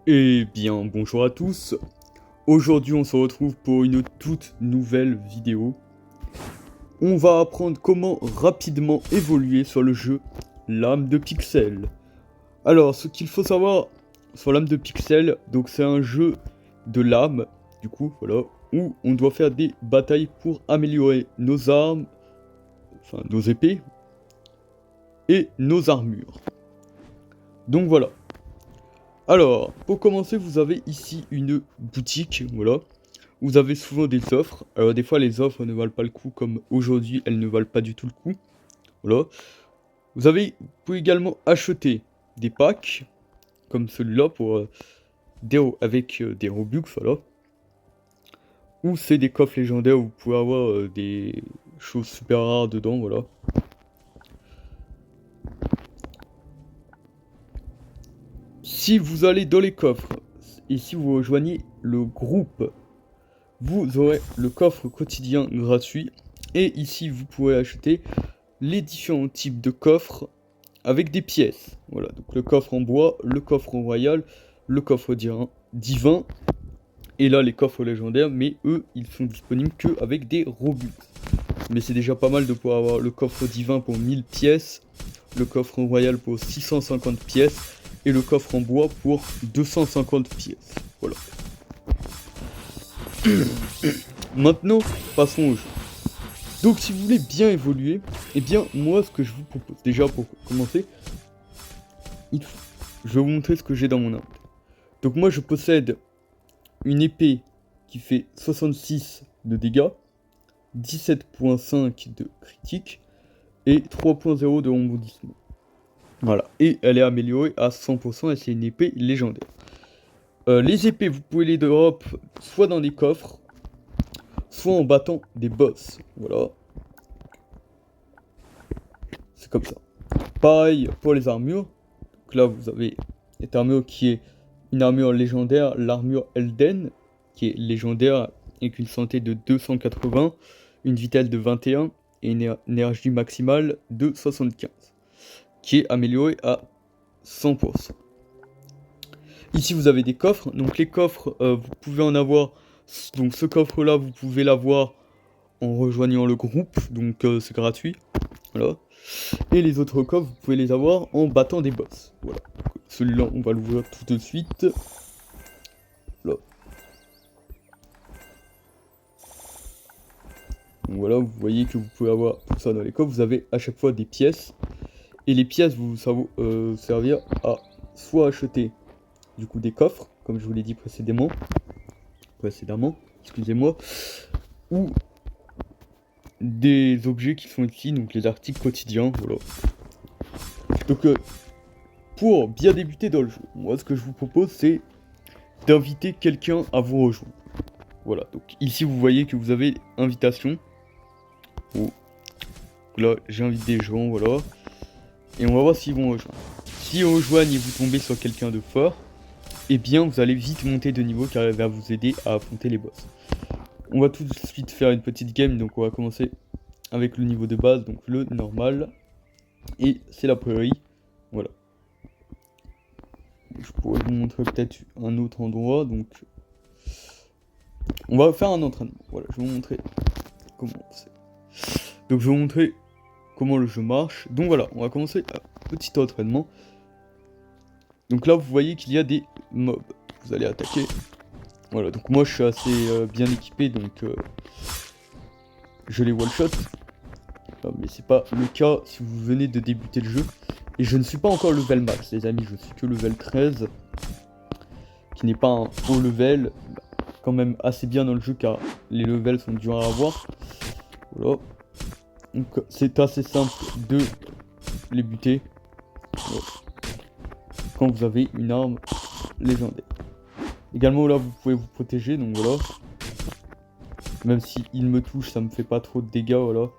Eh bien, bonjour à tous. Aujourd'hui, on se retrouve pour une toute nouvelle vidéo. On va apprendre comment rapidement évoluer sur le jeu L'âme de Pixel. Alors, ce qu'il faut savoir sur L'âme de Pixel, donc c'est un jeu de l'âme, du coup, voilà, où on doit faire des batailles pour améliorer nos armes, enfin nos épées, et nos armures. Donc voilà. Alors, pour commencer, vous avez ici une boutique, voilà. Vous avez souvent des offres. Alors des fois les offres ne valent pas le coup comme aujourd'hui elles ne valent pas du tout le coup. Voilà. Vous pouvez également acheter des packs comme celui-là pour avec des Robux, voilà. Ou c'est des coffres légendaires où vous pouvez avoir des choses super rares dedans, voilà. Si vous allez dans les coffres et si vous rejoignez le groupe, vous aurez le coffre quotidien gratuit. Et ici vous pourrez acheter les différents types de coffres avec des pièces. Voilà, donc le coffre en bois, le coffre royal, le coffre divin, et là les coffres légendaires, mais eux, ils sont disponibles que avec des Robux. Mais c'est déjà pas mal de pouvoir avoir le coffre divin pour 1000 pièces, le coffre royal pour 650 pièces, et le coffre en bois pour 250 pièces. Voilà. Maintenant, passons au jeu. Donc si vous voulez bien évoluer, eh bien moi ce que je vous propose, déjà pour commencer, je vais vous montrer ce que j'ai dans mon arme. Donc moi je possède une épée qui fait 66 de dégâts, 17.5 de critique et 3.0 de rebondissement. Voilà, et elle est améliorée à 100% et c'est une épée légendaire. Les épées, vous pouvez les drop soit dans des coffres, soit en battant des boss. Voilà. C'est comme ça. Pareil pour les armures. Donc là, vous avez cette armure qui est une armure légendaire, l'armure Elden, qui est légendaire avec une santé de 280, une vitesse de 21 et une énergie maximale de 75, qui est améliorée à 100%. Ici vous avez des coffres, donc les coffres vous pouvez en avoir, donc ce coffre là vous pouvez l'avoir en rejoignant le groupe, donc c'est gratuit, voilà. Et les autres coffres vous pouvez les avoir en battant des boss, voilà. Celui-là on va l'ouvrir tout de suite. Là. Donc voilà, vous voyez que vous pouvez avoir tout ça dans les coffres, vous avez à chaque fois des pièces, et les pièces vous servir à soit acheter du coup des coffres, comme je vous l'ai dit précédemment, excusez-moi, ou des objets qui sont ici, donc les articles quotidiens, voilà. Donc pour bien débuter dans le jeu, moi ce que je vous propose c'est d'inviter quelqu'un à vous rejoindre. Voilà, donc ici vous voyez que vous avez invitation. Oh. Là j'invite des gens, voilà. Et on va voir s'ils vont rejoindre. S'ils rejoignent et vous tombez sur quelqu'un de fort, eh bien vous allez vite monter de niveau car elle va vous aider à affronter les boss. On va tout de suite faire une petite game, donc on va commencer avec le niveau de base, donc le normal. Et c'est la prairie, voilà. Je pourrais vous montrer peut-être un autre endroit, donc... On va faire un entraînement, voilà, je vais vous montrer comment c'est. Donc je vais vous montrer comment le jeu marche. Donc voilà, on va commencer un petit entraînement. Donc là vous voyez qu'il y a des mobs, vous allez attaquer. Voilà, donc moi je suis assez bien équipé, donc je les one-shot. Mais c'est pas le cas si vous venez de débuter le jeu. Et je ne suis pas encore level max les amis, je suis que level 13. Qui n'est pas un haut level, quand même assez bien dans le jeu car les levels sont durs à avoir. Voilà. Donc c'est assez simple de les buter. Voilà. Quand vous avez une arme légendaire. Également là vous pouvez vous protéger, donc voilà. Même si il me touche, ça me fait pas trop de dégâts, voilà.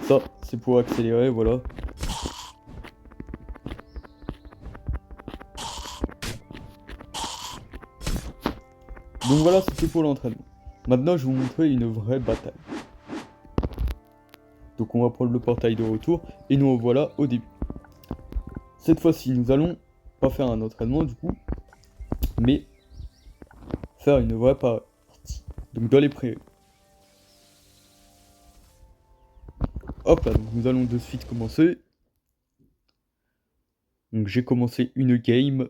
Ça, c'est pour accélérer, voilà. Donc voilà, c'était pour l'entraînement. Maintenant, je vais vous montrer une vraie bataille. Donc on va prendre le portail de retour, et nous revoilà au début. Cette fois-ci, nous allons pas faire un entraînement du coup, mais faire une vraie partie. Donc dans les prairies. Hop là, donc nous allons de suite commencer. Donc j'ai commencé une game.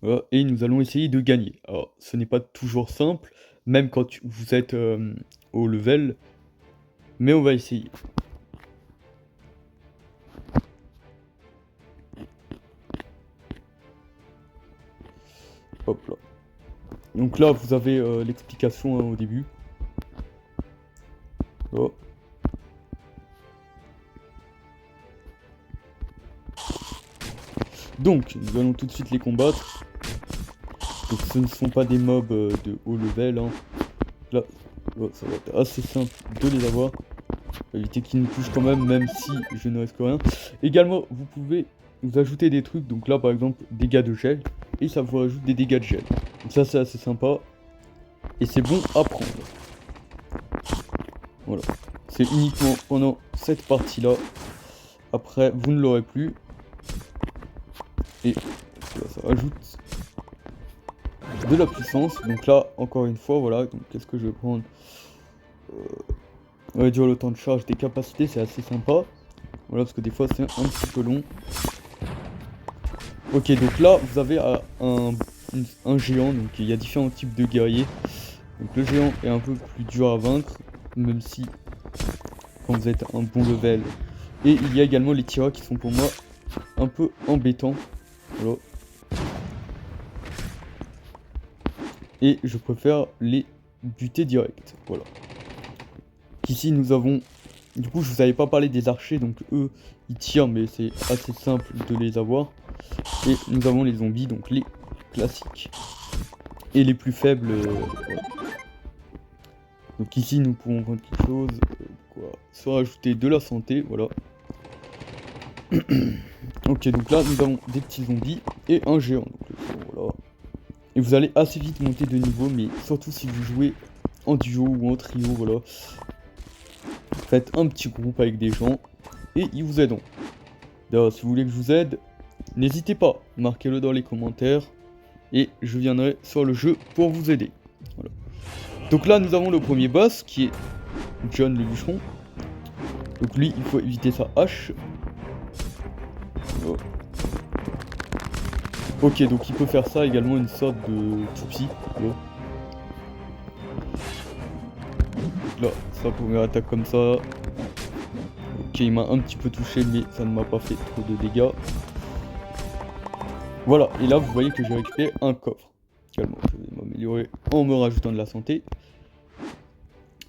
Voilà, et nous allons essayer de gagner. Alors ce n'est pas toujours simple, même quand vous êtes au level, mais on va essayer. Hop là. Donc là vous avez l'explication au début. Oh. Donc nous allons tout de suite les combattre. Donc ce ne sont pas des mobs de haut level. Hein. Là, oh, ça va être assez simple de les avoir. Éviter qu'ils nous touchent quand même si je ne risque rien. Également, vous pouvez vous ajouter des trucs. Donc là, par exemple, dégâts de gel. Et ça vous rajoute des dégâts de gel. Donc ça, c'est assez sympa. Et c'est bon à prendre. Voilà. C'est uniquement pendant cette partie-là. Après, vous ne l'aurez plus. Et là, ça rajoute de la puissance. Donc là, encore une fois, voilà. Donc qu'est-ce que je vais prendre réduire le temps de charge des capacités, c'est assez sympa. Voilà, parce que des fois, c'est un petit peu long. Ok, donc là, vous avez un géant. Donc il y a différents types de guerriers. Donc le géant est un peu plus dur à vaincre. Même si, quand vous êtes un bon level. Et il y a également les tireurs qui sont pour moi un peu embêtants. Voilà. Et je préfère les buter direct. Voilà. Ici nous avons... Du coup je vous avais pas parlé des archers. Donc eux ils tirent mais c'est assez simple de les avoir. Et nous avons les zombies. Donc les classiques. Et les plus faibles. Voilà. Donc ici nous pouvons prendre quelque chose. Quoi, se rajouter de la santé. Voilà. Ok, donc là nous avons des petits zombies et un géant. Donc, voilà. Et vous allez assez vite monter de niveau, mais surtout si vous jouez en duo ou en trio, voilà. Faites un petit groupe avec des gens et ils vous aideront. D'ailleurs, si vous voulez que je vous aide, n'hésitez pas, marquez-le dans les commentaires et je viendrai sur le jeu pour vous aider. Voilà. Donc là nous avons le premier boss qui est John le bûcheron. Donc lui il faut éviter sa hache. Oh. Ok, donc il peut faire ça également, une sorte de toupie. Oh. Là, sa première attaque comme ça. Ok, il m'a un petit peu touché, mais ça ne m'a pas fait trop de dégâts. Voilà, et là vous voyez que j'ai récupéré un coffre. Également, je vais m'améliorer en me rajoutant de la santé.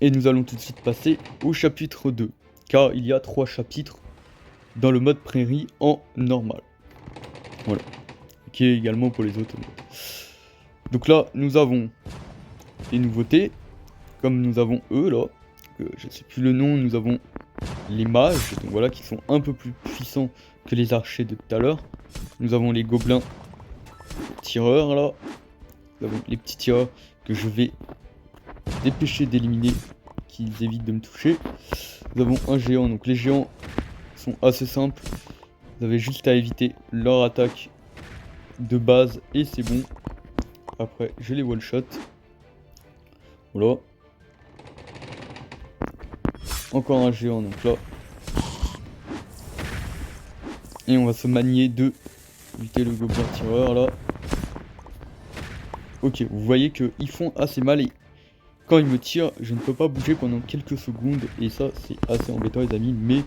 Et nous allons tout de suite passer au chapitre 2. Car il y a 3 chapitres dans le mode prairie en normal. Voilà. Qui est également pour les autres modes. Donc là, nous avons des nouveautés. Comme nous avons eux là. Je ne sais plus le nom. Nous avons les mages. Donc voilà, qui sont un peu plus puissants que les archers de tout à l'heure. Nous avons les gobelins tireurs là. Nous avons les petits tireurs que je vais dépêcher d'éliminer, qu'ils évitent de me toucher. Nous avons un géant, donc les géants sont assez simples. Vous avez juste à éviter leur attaque de base et c'est bon. Après je les one shot. Voilà. Encore un géant donc là. Et on va se manier de éviter le gobelin tireur là. Ok, vous voyez qu'ils font assez mal et quand ils me tirent, je ne peux pas bouger pendant quelques secondes. Et ça, c'est assez embêtant les amis, mais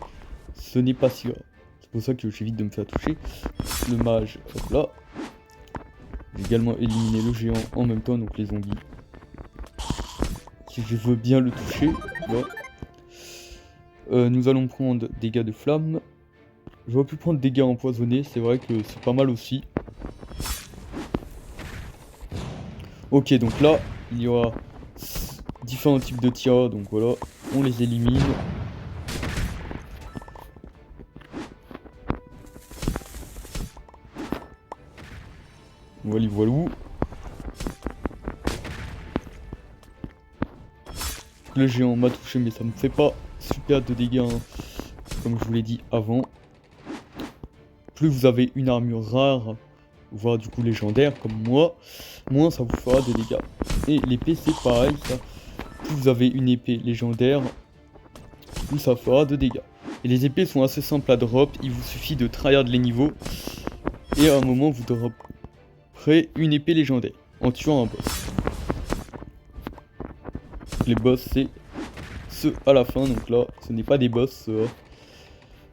ce n'est pas si grave. C'est pour ça que j'évite de me faire toucher. Le mage, hop là. J'ai également éliminé le géant en même temps, donc les zombies. Si je veux bien le toucher, là. Nous allons prendre dégâts de flamme. J'aurais pu prendre dégâts empoisonnés, c'est vrai que c'est pas mal aussi. Ok, donc là, il y aura différents types de tirs, donc voilà, on les élimine. Voilà, voilou. Le géant m'a touché, mais ça me fait pas super de dégâts, hein, comme je vous l'ai dit avant. plus vous avez une armure rare, voire du coup légendaire comme moi, moins ça vous fera de dégâts. Et l'épée c'est pareil, ça. Plus vous avez une épée légendaire, plus ça fera de dégâts. Et les épées sont assez simples à drop, il vous suffit de tryhard les niveaux, et à un moment vous dropperez une épée légendaire, en tuant un boss. Les boss c'est ceux à la fin, donc là ce n'est pas des boss,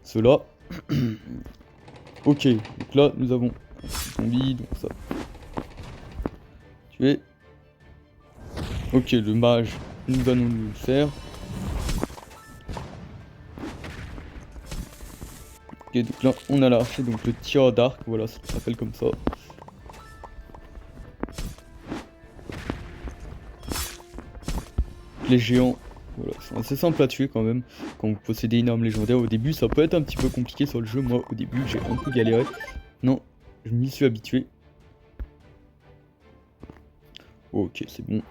ceux-là. Ok, donc là nous avons un zombie, donc ça. Tuer. Ok, le mage, nous allons nous le faire. Ok, donc là on a l'archer, donc le tireur d'arc, voilà, ça s'appelle comme ça. Les géants, voilà, sont assez simples à tuer quand même, quand vous possédez une arme légendaire. Au début ça peut être un petit peu compliqué sur le jeu, moi au début j'ai un peu galéré. Non, je m'y suis habitué. Ok, c'est bon.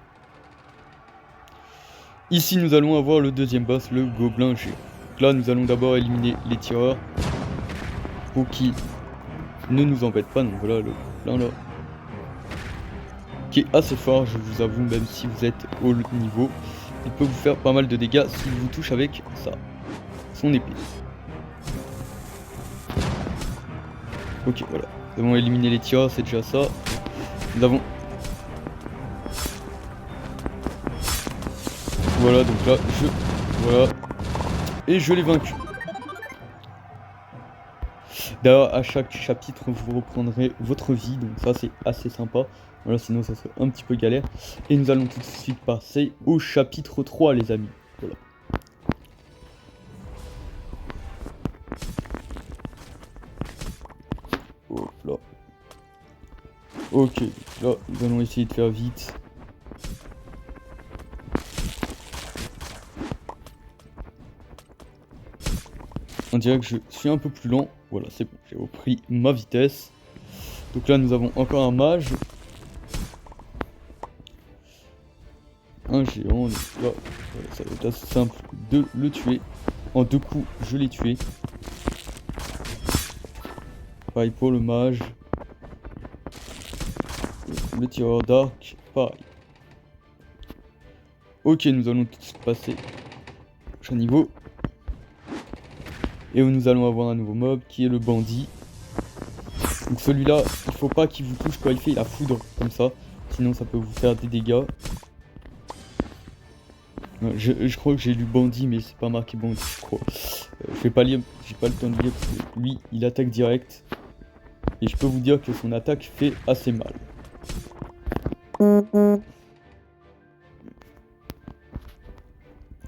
Ici nous allons avoir le deuxième boss, le gobelin géant. Donc là nous allons d'abord éliminer les tireurs, pour qu'ils ne nous embêtent pas. Donc voilà le gobelin là, qui est assez fort, je vous avoue, même si vous êtes au niveau. Il peut vous faire pas mal de dégâts s'il vous touche avec ça, son épée. Ok, voilà. Nous avons éliminé les tireurs, c'est déjà ça. Nous avons... Voilà, donc là, Voilà. Et je l'ai vaincu. D'ailleurs, à chaque chapitre, vous reprendrez votre vie, donc ça, c'est assez sympa. Voilà, sinon, ça serait un petit peu galère. Et nous allons tout de suite passer au chapitre 3, les amis. Voilà. Hop là. Ok, là, nous allons essayer de faire vite. On dirait que je suis un peu plus lent. Voilà, c'est bon, j'ai repris ma vitesse. Donc là, nous avons encore un mage. Un géant, donc là, voilà, ça va être assez simple de le tuer. En 2 coups, je l'ai tué. Pareil pour le mage. Le tireur d'arc, pareil. Ok, nous allons tout de suite passer au prochain niveau. Et où nous allons avoir un nouveau mob qui est le bandit. Donc celui-là, il faut pas qu'il vous touche quand il fait la foudre comme ça. Sinon ça peut vous faire des dégâts. Je crois que j'ai lu bandit mais c'est pas marqué bandit je crois. Je vais pas lire, j'ai pas le temps de lire parce que lui il attaque direct. Et je peux vous dire que son attaque fait assez mal.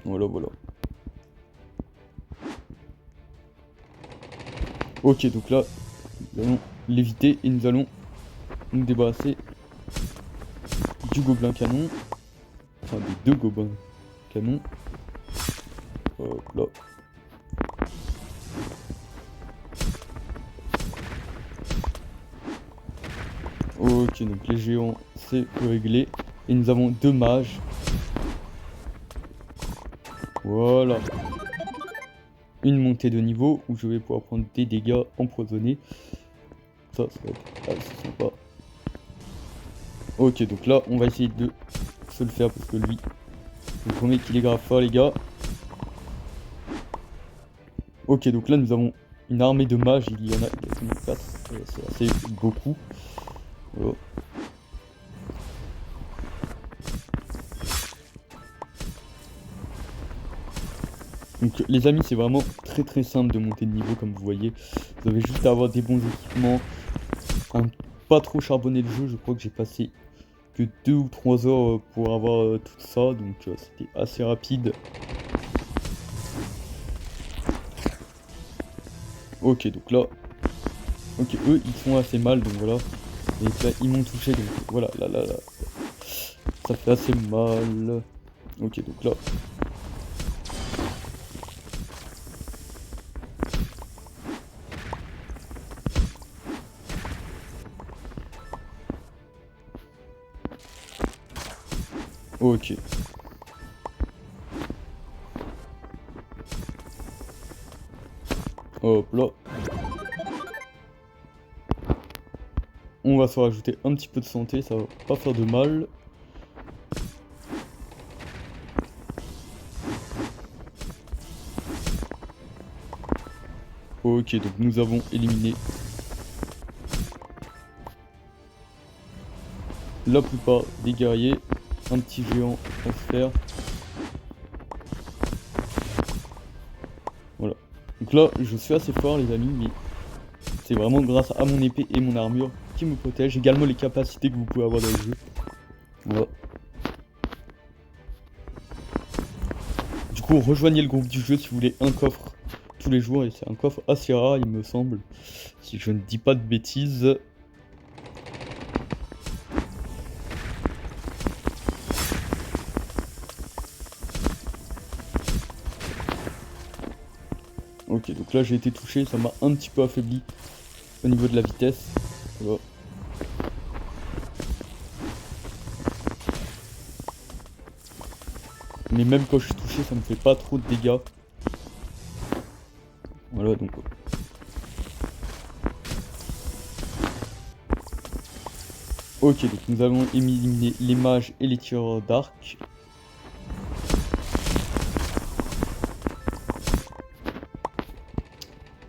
Voilà. Ok, donc là, nous allons l'éviter et nous allons nous débarrasser du gobelin canon. Enfin, des 2 gobelins canons. Hop là. Ok, donc les géants, c'est réglé. Et nous avons 2 mages. Voilà. Une montée de niveau où je vais pouvoir prendre des dégâts empoisonnés. Ça va être assez sympa. Ok, donc là, on va essayer de se le faire parce que lui, je vous promets qu'il est grave fort, les gars. Ok, donc là, nous avons une armée de mages. Il y en a quasiment 4. C'est assez beaucoup. Voilà. Donc les amis, c'est vraiment très simple de monter de niveau comme vous voyez. Vous avez juste à avoir des bons équipements, pas trop charbonner le jeu. Je crois que j'ai passé que 2 ou 3 heures pour avoir tout ça, donc c'était assez rapide. Ok, donc là, ok, eux ils font assez mal, donc voilà. Et là ils m'ont touché, donc voilà, là, ça fait assez mal. Ok, donc là. Ok. Hop là. On va se rajouter un petit peu de santé, ça va pas faire de mal. Ok, donc nous avons éliminé la plupart des guerriers. Un petit géant à se faire. Voilà. Donc là, je suis assez fort les amis, mais c'est vraiment grâce à mon épée et mon armure qui me protègent. Également les capacités que vous pouvez avoir dans le jeu. Voilà. Du coup, rejoignez le groupe du jeu si vous voulez un coffre tous les jours. Et c'est un coffre assez rare, il me semble. Si je ne dis pas de bêtises. Ok, donc là j'ai été touché, ça m'a un petit peu affaibli au niveau de la vitesse. Voilà. Mais même quand je suis touché, ça me fait pas trop de dégâts. Voilà, donc... Ok, donc nous allons éliminer les mages et les tireurs d'arc.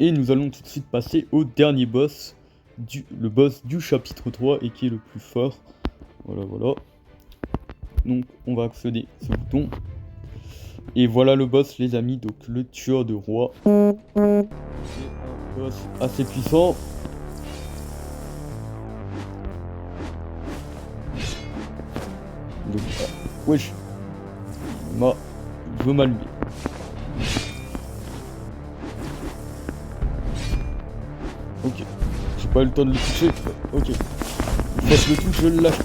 Et nous allons tout de suite passer au dernier boss, le boss du chapitre 3 et qui est le plus fort. Voilà, voilà. Donc on va accéder à ce bouton. Et voilà le boss les amis, donc le tueur de roi. C'est un boss assez puissant. Donc, wesh. Je veux m'allumer. Ok. J'ai pas eu le temps de le toucher. Ok. Une fois que je le touche, je le lâche.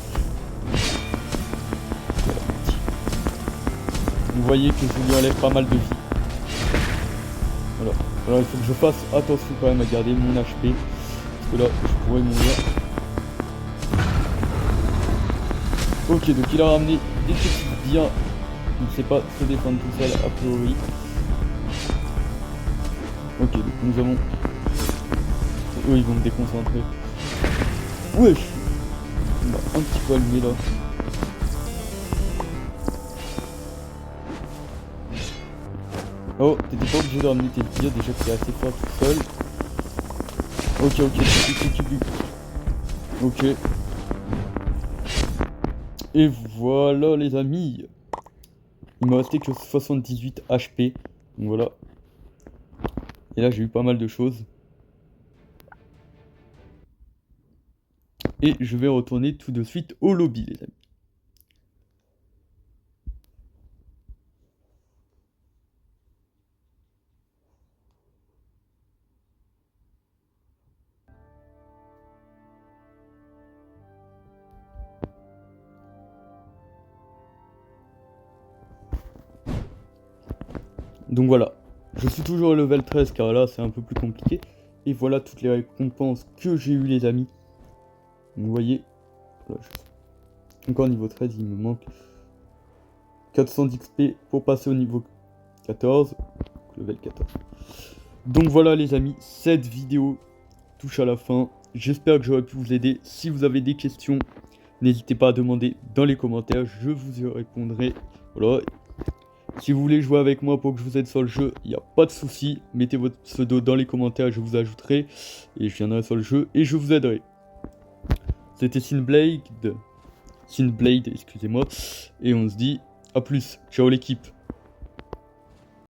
Vous voyez que je lui enlève pas mal de vie. Voilà. Alors il faut que je fasse attention quand même à garder mon HP. Parce que là, je pourrais mourir. Ok, donc il a ramené des petits biens. Il ne sait pas se défendre tout seul a priori. Ok, donc nous avons... Eux ils vont me déconcentrer. Wesh. On va un petit peu allumer là. Oh, t'étais pas obligé de ramener tes tirs, déjà que t'es assez fort tout seul. Ok. Et voilà les amis. Il me restait que 78 HP. Donc voilà. Et là j'ai eu pas mal de choses. Et je vais retourner tout de suite au lobby les amis. Donc voilà, je suis toujours au level 13 car là c'est un peu plus compliqué. Et voilà toutes les récompenses que j'ai eu les amis. Vous voyez, là, encore niveau 13, il me manque 400 d'XP pour passer au niveau 14. Level 14. Donc voilà les amis, cette vidéo touche à la fin. J'espère que j'aurai pu vous aider. Si vous avez des questions, n'hésitez pas à demander dans les commentaires, je vous y répondrai. Voilà. Si vous voulez jouer avec moi pour que je vous aide sur le jeu, il n'y a pas de souci. Mettez votre pseudo dans les commentaires, je vous ajouterai. Et je viendrai sur le jeu et je vous aiderai. C'était Synblade, excusez-moi. Et on se dit à plus. Ciao l'équipe.